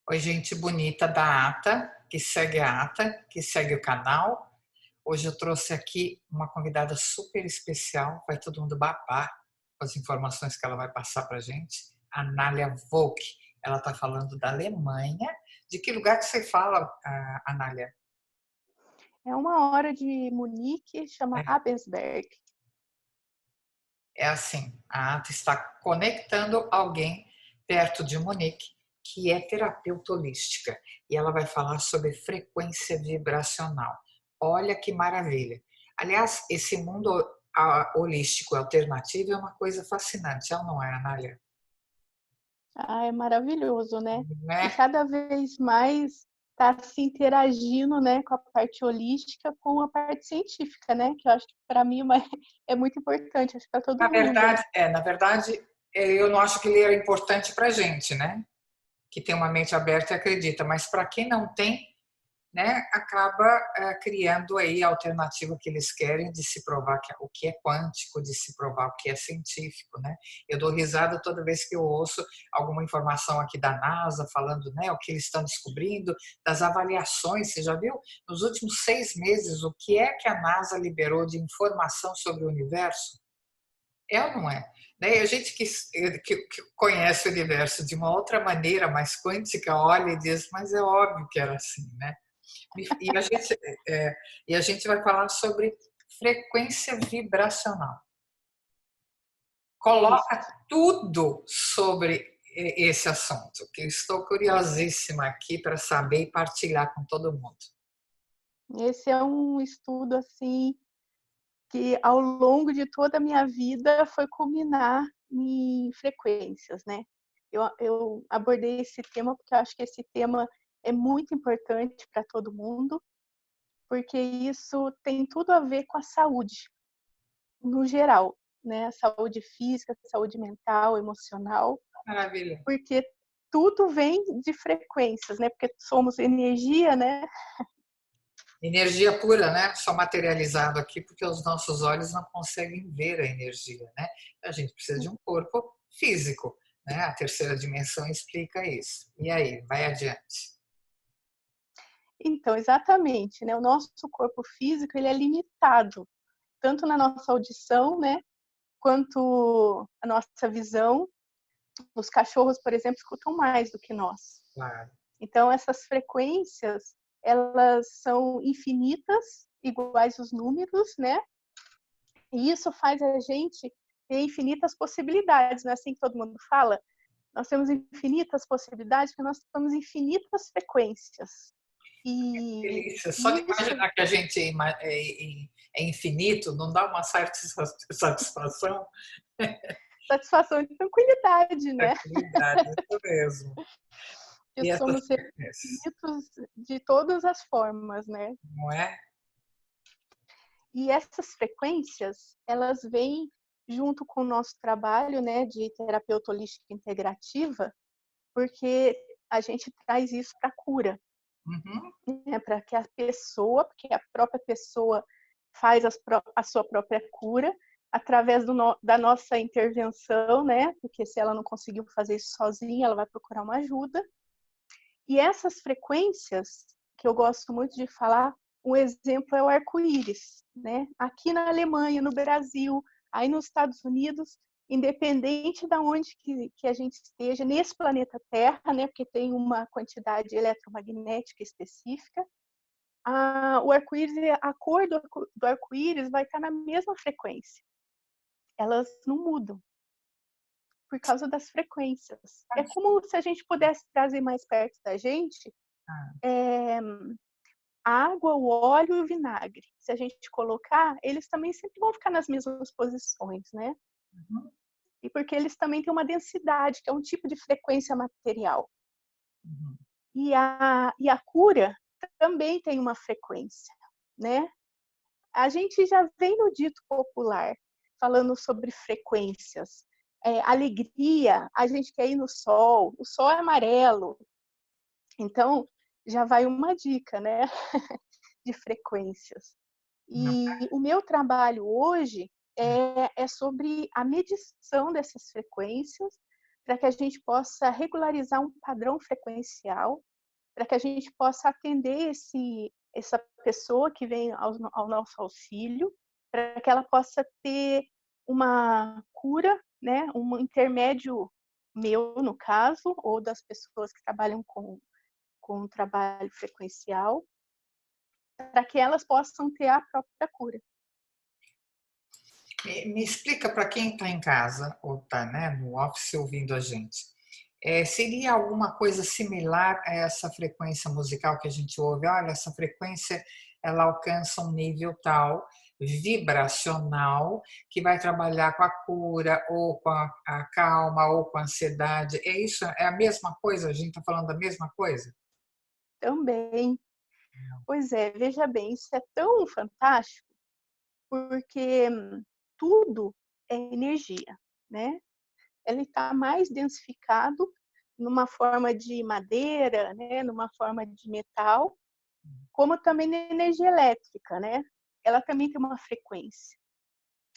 Oi, gente bonita da Ata, que segue o canal. Hoje eu trouxe aqui uma convidada super especial, vai todo mundo babar com as informações que ela vai passar para a gente, a Nália Volk. Ela está falando da Alemanha. De que lugar que você fala, Anália? É 1 hora de Munique, chama É, Abensberg. é assim, a Ata está conectando alguém perto de Munique que é terapeuta holística e ela vai falar sobre frequência vibracional. Olha que maravilha. Aliás, esse mundo holístico alternativo é uma coisa fascinante, ela não é, Anália? Ah, é maravilhoso, né? E Né? cada vez mais está se interagindo, né, com a parte holística, com a parte científica, né? Que eu acho que para mim é muito importante, acho que para todo mundo. Na verdade, eu não acho que ele era importante para gente, né? Que tem uma mente aberta e acredita, mas para quem não tem, né, acaba criando aí a alternativa que eles querem de se provar o que é quântico, de se provar o que é científico, né? Eu dou risada toda vez que eu ouço alguma informação aqui da NASA falando, né, o que eles estão descobrindo, das avaliações. Você já viu nos últimos 6 meses o que é que a NASA liberou de informação sobre o universo? É ou não é? Né? E a gente que conhece o universo de uma outra maneira, mais quântica, olha e diz, mas é óbvio que era assim, né? E a gente, é, e a gente vai falar sobre frequência vibracional. Coloca Isso. tudo sobre esse assunto, que eu estou curiosíssima aqui para saber e partilhar com todo mundo. Esse é um estudo assim que ao longo de toda a minha vida foi culminar em frequências, né? Eu abordei esse tema porque eu acho que esse tema é muito importante para todo mundo, porque isso tem tudo a ver com a saúde, no geral, né? Saúde física, saúde mental, emocional, Maravilha. porque tudo vem de frequências, né? Porque somos energia, né? Energia pura, né? Só materializado aqui porque os nossos olhos não conseguem ver a energia, né? A gente precisa de um corpo físico, né? A terceira dimensão explica isso. E aí, vai adiante. Então, exatamente, né? O nosso corpo físico ele é limitado, tanto na nossa audição, né? Quanto a nossa visão. Os cachorros, por exemplo, escutam mais do que nós. Claro. Então, essas frequências, elas são infinitas, iguais os números, né? E isso faz a gente ter infinitas possibilidades, não é assim que todo mundo fala? Nós temos infinitas possibilidades porque nós temos infinitas frequências. E Delícia. Só de isso, imaginar que a gente é infinito, não dá uma certa satisfação? satisfação e tranquilidade, né? Tranquilidade, isso mesmo. Que E essas somos seres frequências, infinitos de todas as formas, né? não é? E essas frequências, elas vêm junto com o nosso trabalho, né, de terapeuta holística integrativa, porque a gente traz isso para a cura, Uhum. né, para que a pessoa, porque a própria pessoa faz a sua própria cura através da nossa intervenção, né, porque se ela não conseguiu fazer isso sozinha, ela vai procurar uma ajuda. E essas frequências, que eu gosto muito de falar, um exemplo é o arco-íris, né? Aqui na Alemanha, no Brasil, aí nos Estados Unidos, independente de onde que a gente esteja, nesse planeta Terra, né? Porque tem uma quantidade eletromagnética específica, o arco-íris, a cor do arco-íris vai estar na mesma frequência. Elas não mudam por causa das frequências. É como se a gente pudesse trazer mais perto da gente Ah, é, a água, o óleo e o vinagre. Se a gente colocar, eles também sempre vão ficar nas mesmas posições, né? uhum, E porque eles também têm uma densidade, que é um tipo de frequência material. uhum. E a cura também tem uma frequência, né? A gente já vem no dito popular falando sobre frequências. Alegria, a gente quer ir no sol, o sol é amarelo. Então, já vai uma dica, né? De frequências. Não, E o meu trabalho hoje é sobre a medição dessas frequências, para que a gente possa regularizar um padrão frequencial, para que a gente possa atender essa pessoa que vem ao nosso auxílio, para que ela possa ter uma cura, né, um intermédio meu, no caso, ou das pessoas que trabalham com trabalho frequencial, para que elas possam ter a própria cura. Me explica para quem está em casa ou está, né, no office ouvindo a gente. Seria alguma coisa similar a essa frequência musical que a gente ouve? Olha, essa frequência ela alcança um nível tal, vibracional, que vai trabalhar com a cura, ou com a calma, ou com a ansiedade. É isso? É a mesma coisa? A gente está falando da mesma coisa? Também. Pois é, veja bem, isso é tão fantástico, porque tudo é energia, né? Ele está mais densificado numa forma de madeira, né? Numa forma de metal, como também na energia elétrica, né? Ela também tem uma frequência.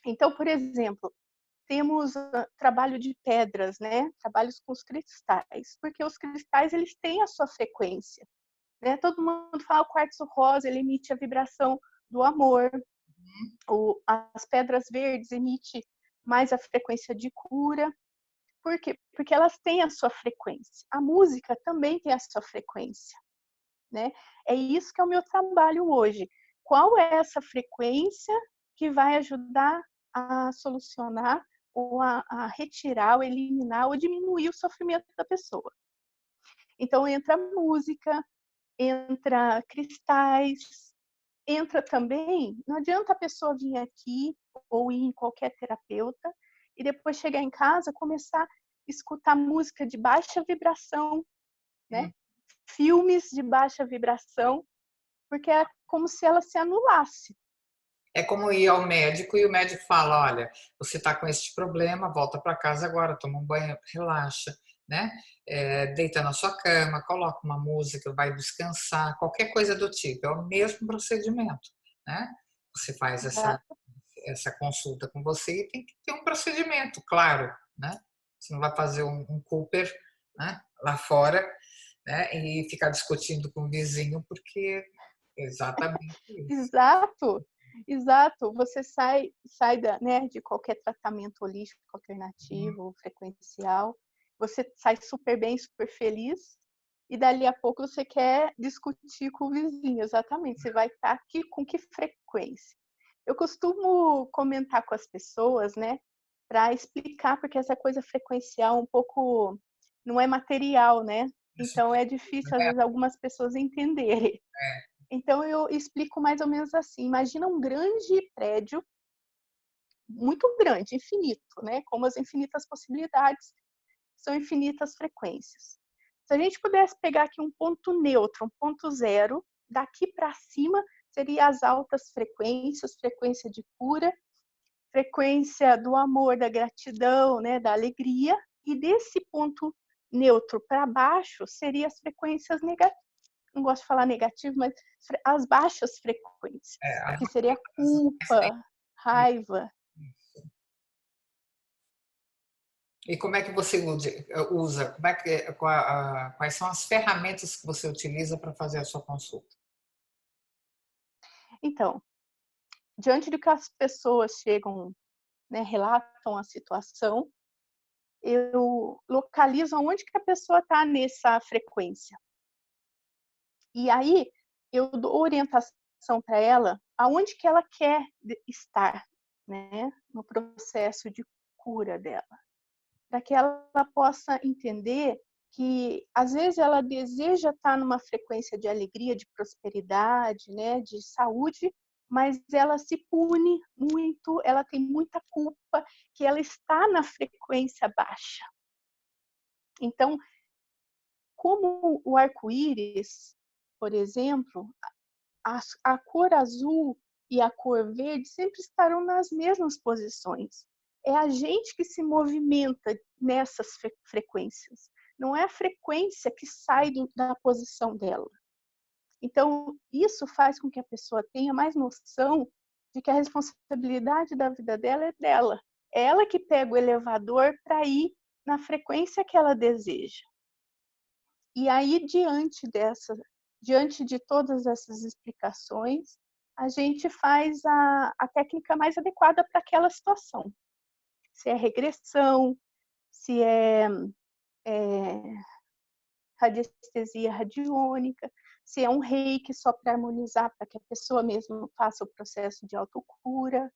Então, por exemplo, temos trabalho de pedras, né? Trabalhos com os cristais, porque os cristais eles têm a sua frequência, né? Todo mundo fala o quartzo rosa, ele emite a vibração do amor. As pedras verdes emite mais a frequência de cura. Por quê? Porque elas têm a sua frequência. A música também tem a sua frequência, né? É isso que é o meu trabalho hoje. Qual é essa frequência que vai ajudar a solucionar ou a retirar, ou eliminar, ou diminuir o sofrimento da pessoa? Então entra música, entra cristais, entra também, não adianta a pessoa vir aqui ou ir em qualquer terapeuta e depois chegar em casa começar a escutar música de baixa vibração, né? Filmes de baixa vibração, porque é como se ela se anulasse. É como ir ao médico e o médico fala: olha, você está com este problema, volta para casa agora, toma um banho, relaxa, né? Deita na sua cama, coloca uma música, vai descansar, qualquer coisa do tipo. É o mesmo procedimento, né? Você faz Exato. essa consulta com você e tem que ter um procedimento, claro, né? Você não vai fazer um Cooper, né, lá fora, né, e ficar discutindo com o vizinho, porque é exatamente isso. Exato, exato. Você sai né, de qualquer tratamento holístico alternativo, frequencial, você sai super bem, super feliz, e dali a pouco você quer discutir com o vizinho, exatamente. Você vai estar aqui com que frequência? Eu costumo comentar com as pessoas, né, para explicar, porque essa coisa frequencial um pouco não é material, né? Então é difícil, às vezes, algumas pessoas entenderem. Então eu explico mais ou menos assim: imagina um grande prédio, muito grande, infinito, né? Como as infinitas possibilidades são infinitas frequências. Se a gente pudesse pegar aqui um ponto neutro, um ponto zero, daqui para cima seria as altas frequências, frequência de cura, frequência do amor, da gratidão, né, da alegria, e desse ponto neutro para baixo seria as frequências negativas, não gosto de falar negativo, mas as baixas frequências, que seria culpa, raiva. E como é que você usa? Como é que, quais são as ferramentas que você utiliza para fazer a sua consulta? Então, diante do que as pessoas chegam, né, relatam a situação, eu localizo aonde que a pessoa está nessa frequência. E aí eu dou orientação para ela aonde que ela quer estar, né, no processo de cura dela, para que ela possa entender que às vezes ela deseja estar numa frequência de alegria, de prosperidade, né, de saúde, mas ela se pune muito, ela tem muita culpa que ela está na frequência baixa. Então, como o arco-íris, por exemplo, a cor azul e a cor verde sempre estarão nas mesmas posições. É a gente que se movimenta nessas frequências. Não é a frequência que sai da posição dela. Então, isso faz com que a pessoa tenha mais noção de que a responsabilidade da vida dela é dela. É ela que pega o elevador para ir na frequência que ela deseja. E aí, diante de todas essas explicações, a gente faz a técnica mais adequada para aquela situação. Se é regressão, se é radiestesia radiônica, se é um reiki só para harmonizar, para que a pessoa mesmo faça o processo de autocura,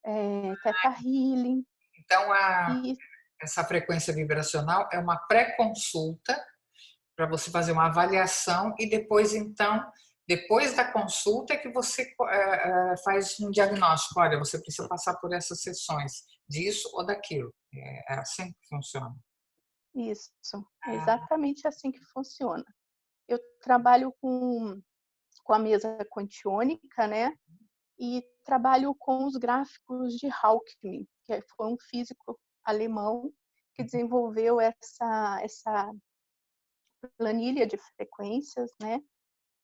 teta healing. Então, E essa frequência vibracional é uma pré-consulta para você fazer uma avaliação e depois, então, depois da consulta é que você faz um diagnóstico. Olha, você precisa passar por essas sessões disso ou daquilo. É assim que funciona. isso, é exatamente assim que funciona. Eu trabalho com a mesa quantiônica, né? E trabalho com os gráficos de Alchemy, que foi um físico alemão que desenvolveu essa planilha de frequências, né?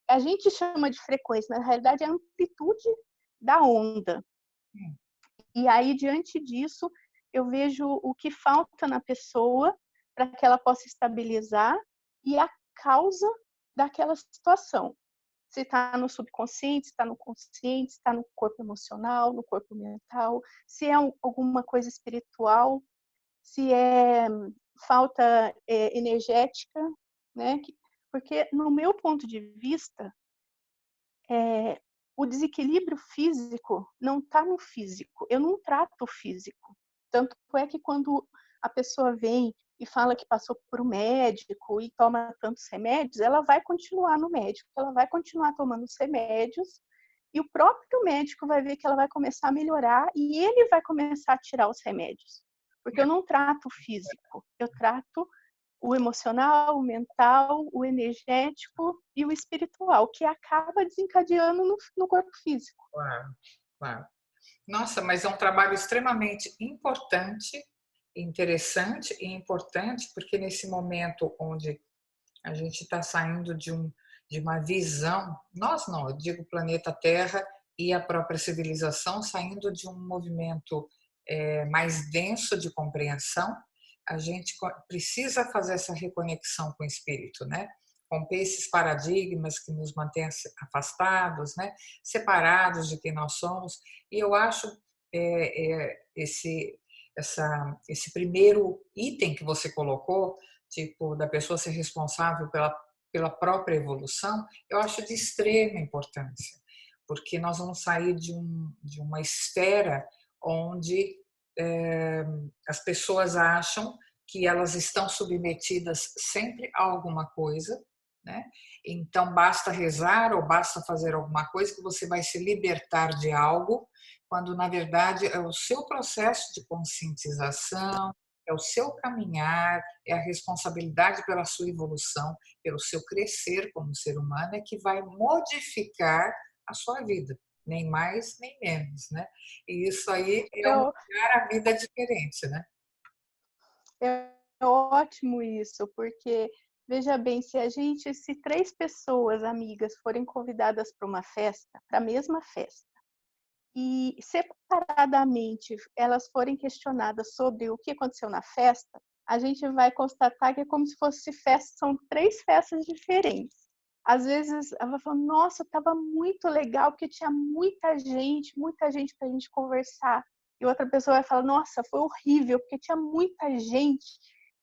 A gente chama de frequência, mas na realidade é a amplitude da onda. E aí, diante disso, eu vejo o que falta na pessoa para que ela possa estabilizar e a causa daquela situação. Se está no subconsciente, se está no consciente, se está no corpo emocional, no corpo mental, se é alguma coisa espiritual, se é falta energética, né? Porque, no meu ponto de vista, o desequilíbrio físico não está no físico. Eu não trato o físico. Tanto é que quando a pessoa vem e fala que passou por um médico e toma tantos remédios, ela vai continuar no médico, ela vai continuar tomando os remédios e o próprio médico vai ver que ela vai começar a melhorar e ele vai começar a tirar os remédios. Porque eu não trato o físico, eu trato o emocional, o mental, o energético e o espiritual, que acaba desencadeando no corpo físico. Claro, claro. Nossa, mas é um trabalho extremamente importante, interessante e importante, porque nesse momento onde a gente está saindo de uma visão, nós não, eu digo planeta Terra e a própria civilização, saindo de um movimento mais denso de compreensão, a gente precisa fazer essa reconexão com o espírito, né? Romper esses paradigmas que nos mantêm afastados, né? Separados de quem nós somos. E eu acho esse primeiro item que você colocou, tipo, da pessoa ser responsável pela própria evolução, eu acho de extrema importância, porque nós vamos sair de uma esfera onde as pessoas acham que elas estão submetidas sempre a alguma coisa, né? Então basta rezar ou basta fazer alguma coisa que você vai se libertar de algo, quando na verdade é o seu processo de conscientização, é o seu caminhar, é a responsabilidade pela sua evolução, pelo seu crescer como ser humano, é que vai modificar a sua vida, nem mais nem menos, né? E isso aí é um Eu, lugar a vida diferente, né? é ótimo isso, porque veja bem, se 3 pessoas amigas forem convidadas para uma festa, para a mesma festa, e separadamente elas forem questionadas sobre o que aconteceu na festa, a gente vai constatar que é como se fosse festa, são 3 festas diferentes. Às vezes ela vai falar, nossa, estava muito legal, porque tinha muita gente para a gente conversar. E outra pessoa vai falar, nossa, foi horrível, porque tinha muita gente,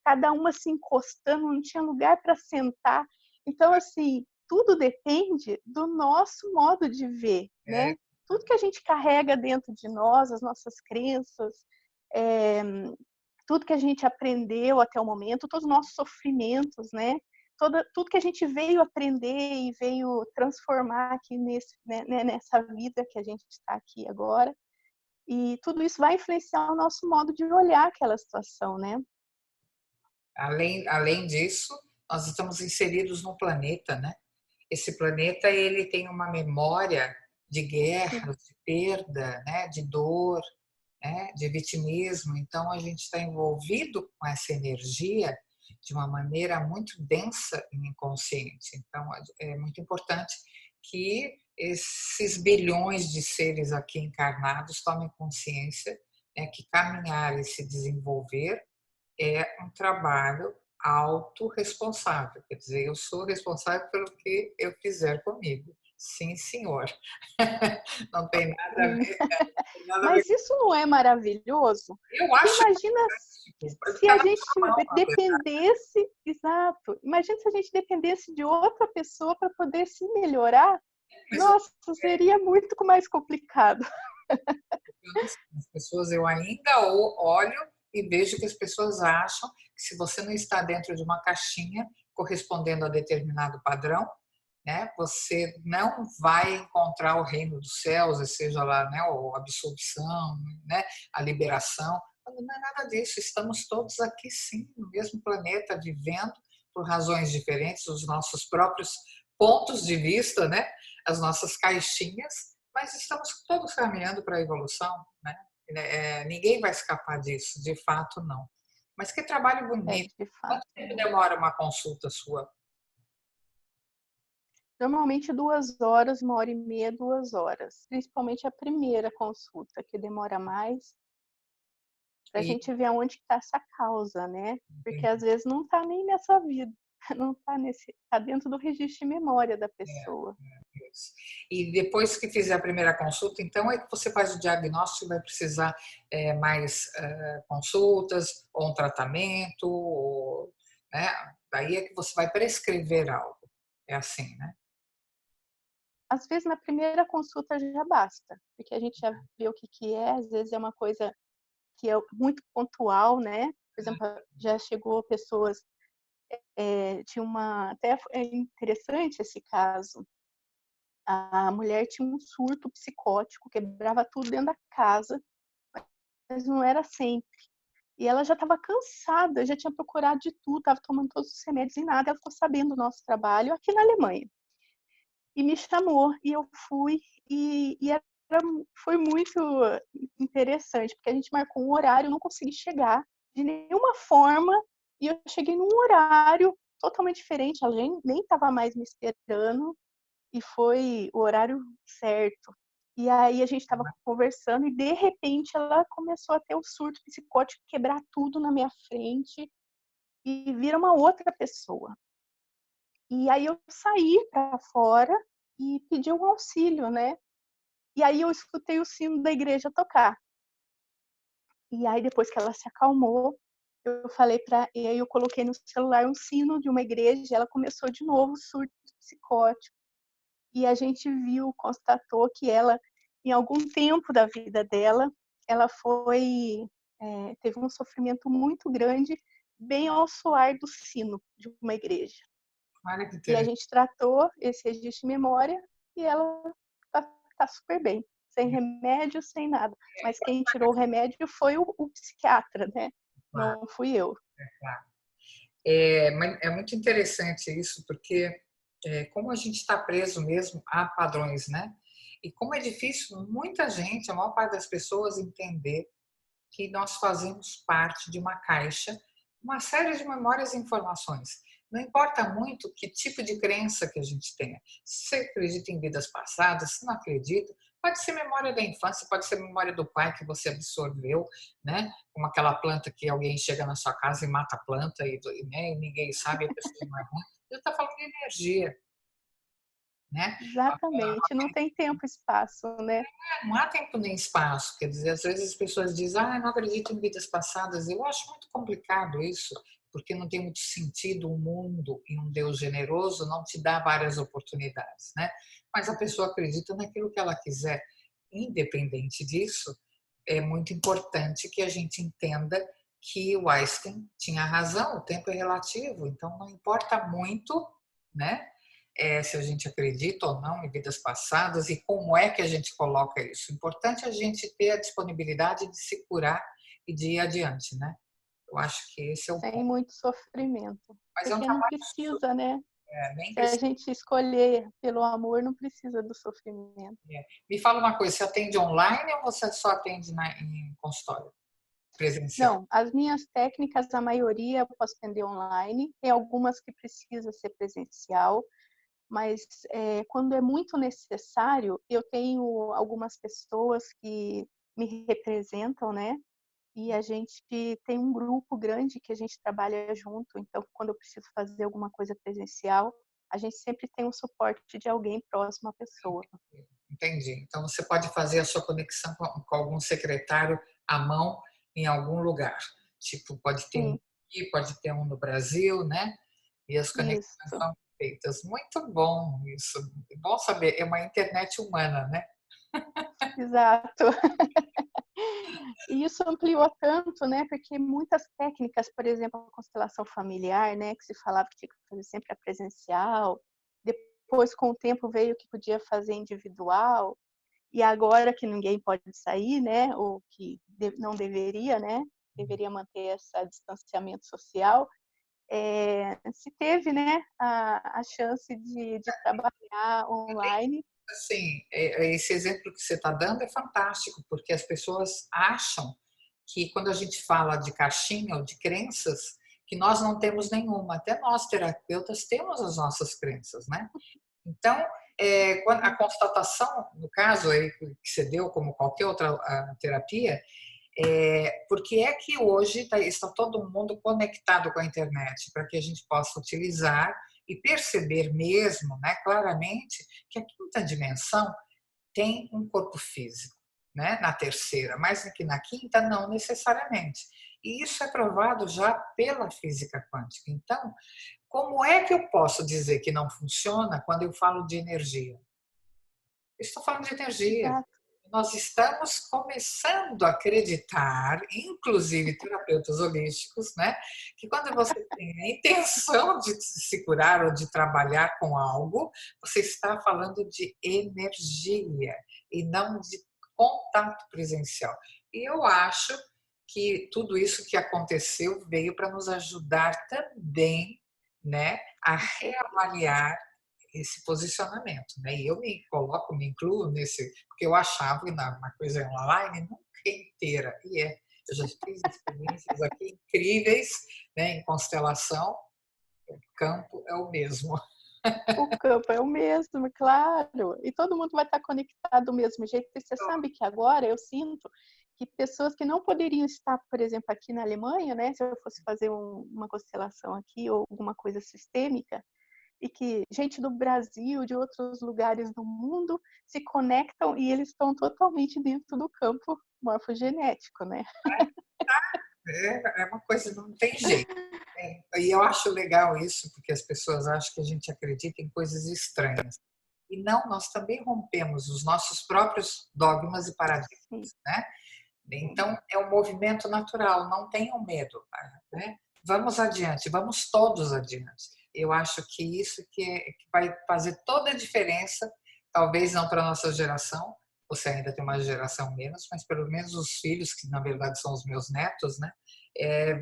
cada uma se encostando, não tinha lugar para sentar. Então, assim, tudo depende do nosso modo de ver, né? Tudo que a gente carrega dentro de nós, as nossas crenças, tudo que a gente aprendeu até o momento, todos os nossos sofrimentos, né? Tudo que a gente veio aprender e veio transformar aqui nessa vida que a gente está aqui agora. E tudo isso vai influenciar o nosso modo de olhar aquela situação, né? Além disso, nós estamos inseridos no planeta, né? Esse planeta ele tem uma memória de Sim. guerras, de perda, né? De dor, né? De vitimismo. Então a gente está envolvido com essa energia de uma maneira muito densa e inconsciente. Então é muito importante que esses bilhões de seres aqui encarnados tomem consciência, né, que caminhar e se desenvolver é um trabalho autorresponsável, quer dizer, eu sou responsável pelo que eu fizer comigo. Sim, senhor. Não tem nada a Sim. ver, nada a ver. Mas isso não é maravilhoso? Eu Porque acho imagina que se fica a na gente sua mão, na verdade. dependesse, exato, imagina se a gente dependesse de outra pessoa para poder se melhorar. Mas Nossa, seria muito mais complicado. eu não sei, as pessoas, eu ainda olho e vejo que as pessoas acham que se você não está dentro de uma caixinha correspondendo a determinado padrão, né, você não vai encontrar o reino dos céus, seja lá, né, a absolvição, né, a liberação. Quando não é nada disso, estamos todos aqui sim, no mesmo planeta, vivendo por razões diferentes, os nossos próprios pontos de vista, né, as nossas caixinhas, mas estamos todos caminhando para a evolução, né? Ninguém vai escapar disso, de fato não. Mas que trabalho É, bonito. de fato. Quanto tempo demora uma consulta sua? Normalmente 2 horas, 1 hora e meia, 2 horas. Principalmente a primeira consulta, que demora mais, para a E gente ver aonde está essa causa, né? Porque às vezes não está nem nessa vida, não está tá dentro do registro de memória da pessoa. E depois que fizer a primeira consulta, então é que você faz o diagnóstico e vai precisar mais consultas, ou um tratamento, ou, né? Daí é que você vai prescrever algo. É assim, né? Às vezes na primeira consulta já basta, porque a gente já vê o que que é, às vezes é uma coisa que é muito pontual, né? Por exemplo, já chegou pessoas, tinha uma, até é interessante esse caso. A mulher tinha um surto psicótico, quebrava tudo dentro da casa, mas não era sempre. E ela já estava cansada, já tinha procurado de tudo, estava tomando todos os remédios e nada. Ela ficou sabendo do nosso trabalho aqui na Alemanha e me chamou e eu fui foi muito interessante porque a gente marcou um horário, eu não consegui chegar de nenhuma forma e eu cheguei num horário totalmente diferente. Ela nem estava mais me esperando e foi o horário certo. E aí a gente estava conversando e de repente ela começou a ter um surto psicótico, quebrar tudo na minha frente e vira uma outra pessoa. E aí eu saí para fora e pedi um auxílio, né? E aí eu escutei o sino da igreja tocar. E aí depois que ela se acalmou, eu falei para, e aí eu coloquei no celular um sino de uma igreja, e ela começou de novo o surto psicótico. E a gente viu, constatou que ela, em algum tempo da vida dela, ela teve um sofrimento muito grande bem ao soar do sino de uma igreja. Olha que E a interessante. gente tratou esse registro de memória e ela tá super bem, sem remédio, sem nada. Mas quem tirou o remédio foi o psiquiatra, né? Claro, Não fui eu. claro. Mas é muito interessante isso, porque como a gente está preso mesmo a padrões, né? E como é difícil muita gente, a maior parte das pessoas, entender que nós fazemos parte de uma caixa, uma série de memórias e informações. Não importa muito que tipo de crença que a gente tenha. Se você acredita em vidas passadas, se não acredita, pode ser memória da infância, pode ser memória do pai que você absorveu, né? Como aquela planta que alguém chega na sua casa e mata a planta né? E ninguém sabe, a pessoa não é ruim. Você está falando de energia, né? Exatamente, não tem tempo e espaço, né? Não há tempo nem espaço, quer dizer, às vezes as pessoas dizem, não acredito em vidas passadas. Eu acho muito complicado isso, porque não tem muito sentido um mundo e um Deus generoso não te dá várias oportunidades, né? Mas a pessoa acredita naquilo que ela quiser. Independente disso, é muito importante que a gente entenda que o Einstein tinha razão, o tempo é relativo, então não importa muito, né? Se a gente acredita ou não em vidas passadas e como é que a gente coloca isso. O importante é a gente ter a disponibilidade de se curar e de ir adiante, né? Eu acho que esse é o Sem ponto. muito sofrimento. Mas é um Porque não trabalho, precisa, né? nem Se a precisa. gente escolher pelo amor, não precisa do sofrimento. Me fala uma coisa, você atende online ou você só atende em consultório presencial? Não, as minhas técnicas, a maioria eu posso atender online, tem algumas que precisa ser presencial, mas quando é muito necessário, eu tenho algumas pessoas que me representam, né? e a gente tem um grupo grande que a gente trabalha junto, então quando eu preciso fazer alguma coisa presencial, a gente sempre tem um suporte de alguém próximo à pessoa. Entendi. Então você pode fazer a sua conexão com algum secretário à mão em algum lugar. Tipo, pode ter um Sim, aqui, pode ter um no Brasil, né? E as conexões isso, são feitas. Muito bom isso. É bom saber. É uma internet humana, né? exato. E isso ampliou tanto, né? Porque muitas técnicas, por exemplo, a constelação familiar, né? Que se falava que tinha que fazer sempre a presencial. Depois, com o tempo, veio que podia fazer individual. E agora que ninguém pode sair, né? Ou que não deveria, né? Deveria manter esse distanciamento social. Se teve, né? A chance de trabalhar online. Assim, esse exemplo que você está dando é fantástico, porque as pessoas acham que quando a gente fala de caixinha ou de crenças, que nós não temos nenhuma. Até nós, terapeutas, temos as nossas crenças, né? Então, a constatação, no caso aí que você deu, como qualquer outra terapia, por que é que hoje está todo mundo conectado com a internet para que a gente possa utilizar e perceber mesmo, né, claramente, que a quinta dimensão tem um corpo físico, né, na terceira, mas que na quinta não necessariamente. E isso é provado já pela física quântica. Então, como é que eu posso dizer que não funciona quando eu falo de energia? Eu estou falando de energia. Exato. Nós estamos começando a acreditar, inclusive terapeutas holísticos, né, que quando você tem a intenção de se curar ou de trabalhar com algo, você está falando de energia e não de contato presencial. E eu acho que tudo isso que aconteceu veio para nos ajudar também, né, a Com certeza. reavaliar esse posicionamento, né? E eu me coloco, me incluo nesse, porque eu achava que uma coisa online nunca é inteira, e é. Eu já fiz experiências aqui incríveis, né, em constelação, o campo é o mesmo. O campo é o mesmo, claro. E todo mundo vai estar conectado do mesmo jeito. E você sabe que agora eu sinto que pessoas que não poderiam estar, por exemplo, aqui na Alemanha, né? Se eu fosse fazer uma constelação aqui ou alguma coisa sistêmica, e que gente do Brasil, de outros lugares do mundo, se conectam e eles estão totalmente dentro do campo morfogenético, né? É uma coisa, não tem jeito. E eu acho legal isso, porque as pessoas acham que a gente acredita em coisas estranhas. E não, nós também rompemos os nossos próprios dogmas e Sim, paradigmas, né? Então, é um movimento natural, não tenham medo, né? Vamos adiante, vamos todos adiante. Eu acho que isso que vai fazer toda a diferença, talvez não para a nossa geração, você ainda tem uma geração menos, mas pelo menos os filhos, que na verdade são os meus netos, né,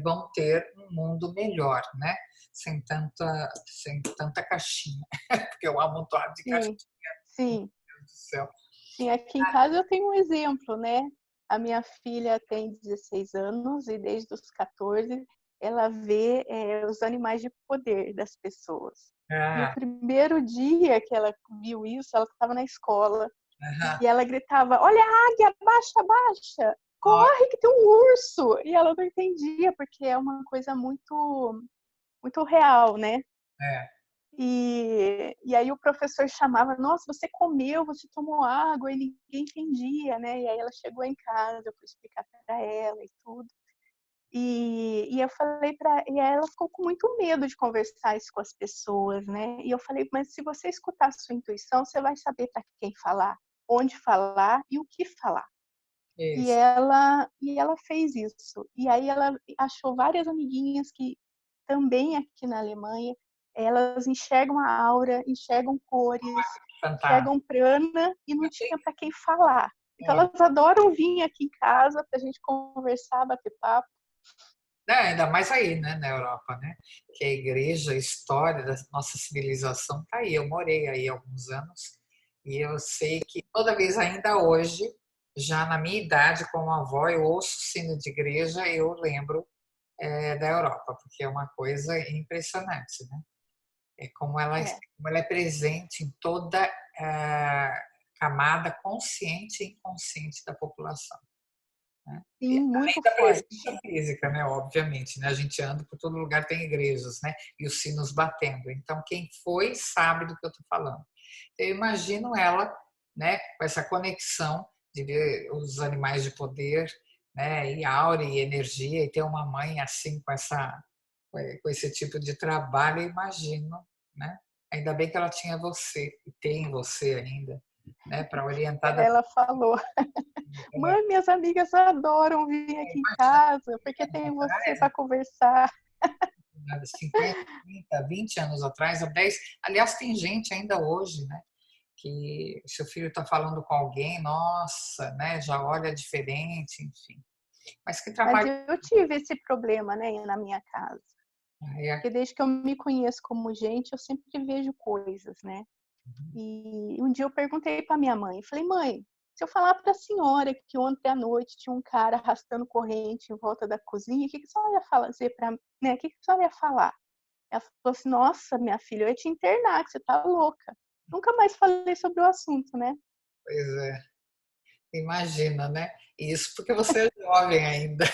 vão ter um mundo melhor, né? Sem tanta caixinha, porque eu amo um amontoado de caixinha, sim, sim. meu Deus do céu. Sim, aqui em casa eu tenho um exemplo, né? A minha filha tem 16 anos e desde os 14 ela vê os animais de poder das pessoas. E o Ah, primeiro dia que ela viu isso, ela estava na escola aham. e ela gritava: Olha a águia, abaixa, abaixa! Ó, Corre que tem um urso! E ela não entendia, porque é uma coisa muito, muito real, né? é. E aí o professor chamava, nossa, você comeu, você tomou água, e ninguém entendia, né? E aí ela chegou em casa, eu fui explicar para ela e tudo. E eu falei para e ela ficou com muito medo de conversar isso com as pessoas, né? E eu falei, mas se você escutar a sua intuição, você vai saber para quem falar, onde falar e o que falar. Isso. E ela fez isso. E aí ela achou várias amiguinhas que também aqui na Alemanha, elas enxergam a aura, enxergam cores, Fantástico. enxergam prana e não tinha para quem falar. Então Olha, elas adoram vir aqui em casa para a gente conversar, bater papo. né, ainda mais aí, né, na Europa, né? Que a igreja, a história da nossa civilização está aí. Eu morei aí há alguns anos e eu sei que toda vez, ainda hoje, já na minha idade como avó, eu ouço sino de igreja, eu lembro da Europa, porque é uma coisa impressionante, né? É É, como ela é presente em toda a camada consciente e inconsciente da população. né? E Sim, além muito da forte. presença física, né? Obviamente, né? A gente anda por todo lugar, tem igrejas, né? E os sinos batendo. Então, quem foi sabe do que eu estou falando. Eu imagino ela, né? Com essa conexão de ver os animais de poder, né? E aura e energia, e ter uma mãe assim com esse tipo de trabalho, eu imagino, né? Ainda bem que ela tinha você, e tem você ainda, né? Para orientar da. Ela falou: mãe, minhas amigas adoram vir aqui em casa, porque tem você para conversar. 50, 30, 20 anos atrás, há 10. Aliás, tem gente ainda hoje, né? Que seu filho está falando com alguém, nossa, né? Já olha diferente, enfim. Mas que Mas trabalho. eu tive esse problema, né, na minha casa. É, Porque desde que eu me conheço como gente, eu sempre vejo coisas, né? E um dia eu perguntei para minha mãe, falei, mãe, se eu falar para a senhora que ontem à noite tinha um cara arrastando corrente em volta da cozinha, o que a senhora ia fazer para, né? O que a senhora ia falar? Ela falou assim, nossa, minha filha, eu ia te internar, que você tá louca. Nunca mais falei sobre o assunto, né? pois é, imagina, né? Isso porque você é jovem ainda.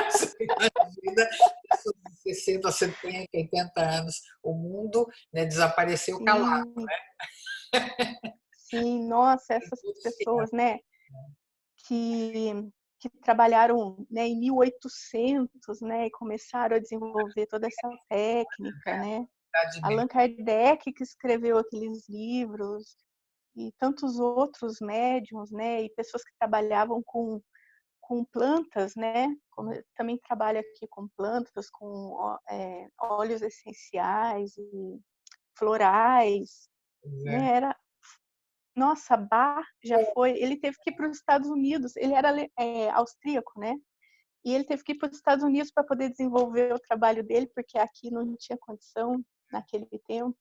Você imagina pessoas de 60, 70, 80 anos. O mundo, né, desapareceu calado. Sim, sim, nossa, essas pessoas, né, que, que trabalharam, né, em 1800, né, e começaram a desenvolver toda essa técnica, né? Allan Kardec, que escreveu aqueles livros, e tantos outros médiums, né, e pessoas que trabalhavam com plantas, né, como eu também trabalho aqui com plantas, com óleos essenciais e florais, né, nossa, Bach já foi, ele teve que ir para os Estados Unidos, ele era austríaco, né, e ele teve que ir para os Estados Unidos para poder desenvolver o trabalho dele, porque aqui não tinha condição naquele tempo.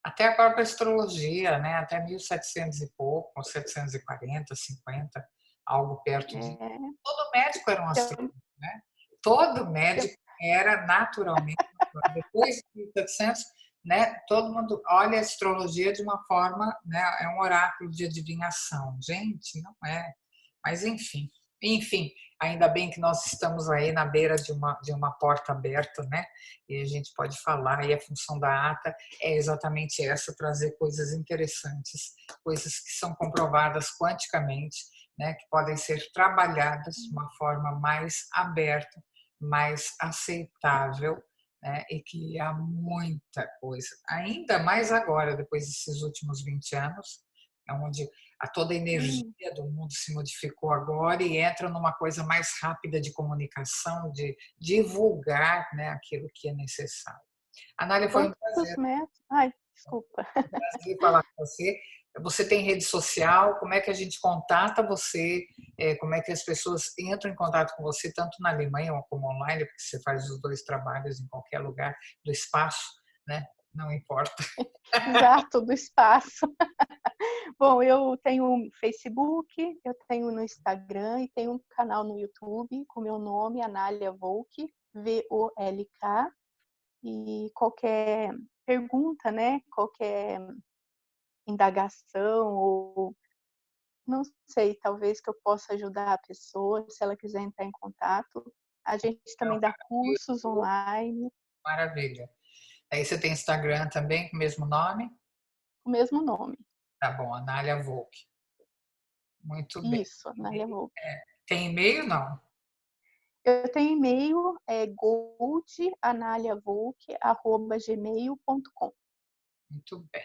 Até a própria astrologia, né? Até 1700 e pouco, 740, 50, algo perto de. É, Todo médico era um então, astrônomo, né? Todo médico era naturalmente um astrônomo. Depois de 1700, né? Todo mundo olha a astrologia de uma forma, né? É um oráculo de adivinhação. Gente, não é. Mas enfim, ainda bem que nós estamos aí na beira de uma porta aberta, né? E a gente pode falar, e a função da ata é exatamente essa, trazer coisas interessantes, coisas que são comprovadas quanticamente, né? Que podem ser trabalhadas de uma forma mais aberta, mais aceitável, né, e que há muita coisa, ainda mais agora, depois desses últimos 20 anos, onde toda a energia do mundo se modificou agora e entra numa coisa mais rápida de comunicação, de divulgar, né, aquilo que é necessário. Anália, foi um quantos prazer, metros? Ai, desculpa. falar com você. Você tem rede social? Como é que a gente contata você? Como é que as pessoas entram em contato com você, tanto na Alemanha como online, porque você faz os dois trabalhos em qualquer lugar do espaço, né? Não importa. Exato, do espaço. Bom, eu tenho um Facebook, eu tenho no Instagram e tenho um canal no YouTube com meu nome, Anália Volk, Volk. E qualquer pergunta, né? Qualquer indagação ou não sei, talvez que eu possa ajudar a pessoa, se ela quiser entrar em contato. A gente Então, também dá cursos online, maravilha. Aí você tem Instagram também com o mesmo nome? com o mesmo nome. Tá bom, Anália Volk. Muito bem. Isso, Anália Volk. Tem e-mail? Não. Eu tenho e-mail, gold.analiavolk@gmail.com. Muito bem.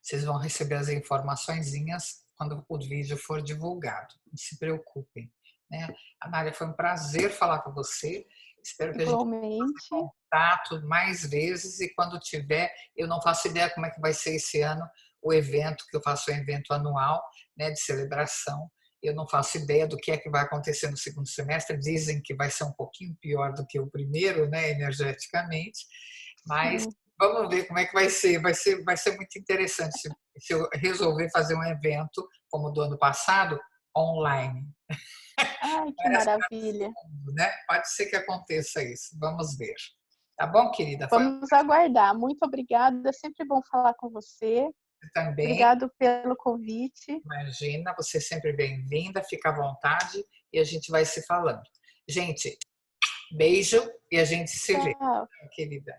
Vocês vão receber as informaçõezinhas quando o vídeo for divulgado. Não se preocupem. Né? Anália, foi um prazer falar com você. Espero que a gente Igualmente, faça contato mais vezes e quando tiver, eu não faço ideia como é que vai ser esse ano o evento, que eu faço um evento anual, né, de celebração. Eu não faço ideia do que é que vai acontecer no segundo semestre. Dizem que vai ser um pouquinho pior do que o primeiro, né, energeticamente, mas sim. vamos ver como é que vai ser. Vai ser muito interessante se eu resolver fazer um evento como o do ano passado, online. Ai, que Várias partes maravilha. do mundo, né? Pode ser que aconteça isso. Vamos ver. Tá bom, querida? Foi um Vamos aguardar. Muito obrigada. É sempre bom falar com você. também. Obrigado pelo convite. Imagina, você é sempre bem-vinda, fica à vontade e a gente vai se falando. Gente, beijo e a gente se vê, Tchau. querida.